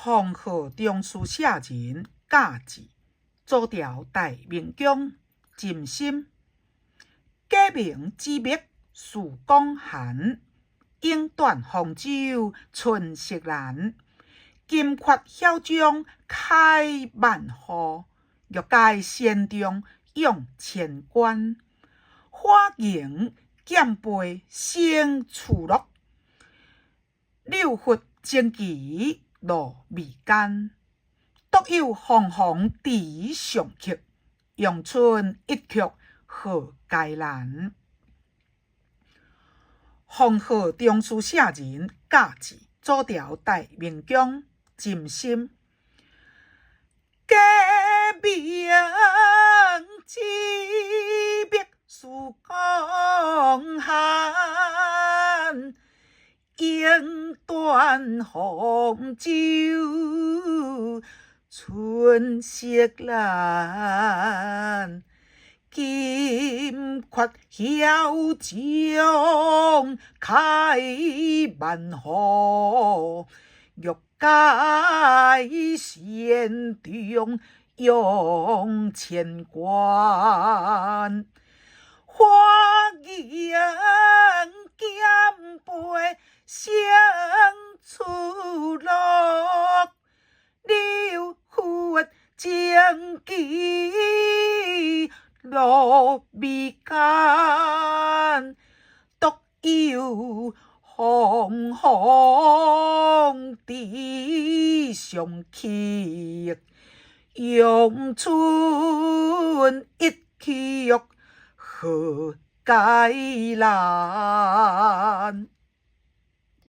黄河中书舍人贾志，祖调大明宫尽心。假名之密事广寒，永断方舟春色阑。金阙晓钟开万户，玉阶仙中咏千关。花迎剑背生处乐，柳拂旌旗落眉间。独有煌煌地上曲，咏春一曲贺佳兰。黄河中书舍人贾志，祖调大明宫尽心。假名之密事广寒，永断方舟春色阑。金阙晓钟开万户，玉阶仙中咏千关。花迎剑背生处乐，柳拂旌旗落眉间。独有煌煌地上曲，咏春一曲贺佳兰。